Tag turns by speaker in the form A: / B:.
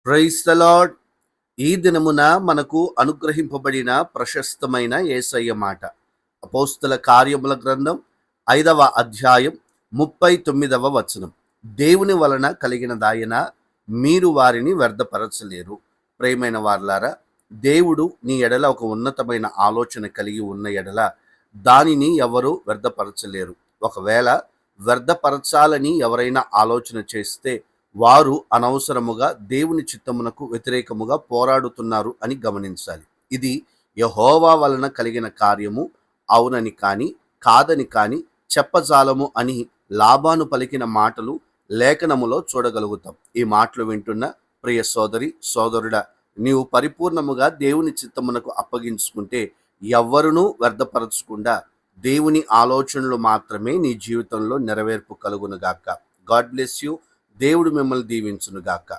A: Praise the lord. ఈ దినమున మనకు అనుగ్రహింపబడిన ప్రశస్తమైన యేసయ్య మాట. అపోస్తల కార్యముల గ్రంథం 5వ అధ్యాయం 39వ వచనం. దేవుని వలన కలిగినదాయన మీరు వారిని వ్యర్థపరచలేరు. ప్రియమైన వారలారా, దేవుడు నీ ఎడల ఒక ఉన్నతమైన ఆలోచన కలిగి ఉన్న ఎడల దానిని ఎవరు వ్యర్థపరచలేరు. ఒకవేళ వ్యర్థపరచాలని ఎవరైనా ఆలోచన చేస్తే వారు అనవసరముగా దేవుని చిత్తమునకు వ్యతిరేకముగా పోరాడుతున్నారు అని గమనించాలి. ఇది యెహోవా వలన కలిగిన కార్యము అవునని కాని కాదని కాని చెప్పజాలము అని లాబాను పలికిన మాటలు లేఖనములో చూడగలుగుతాం. ఈ మాటలు వింటున్న ప్రియ సోదరి సోదరుడా, నీవు పరిపూర్ణముగా దేవుని చిత్తమునకు అప్పగించుకుంటే ఎవ్వరునూ వ్యర్థపరచకుండా దేవుని ఆలోచనలు మాత్రమే నీ జీవితంలో నెరవేర్పు కలుగునుగాక. God bless you. దేవుడు మిమ్మల్ని దీవించునుగాక.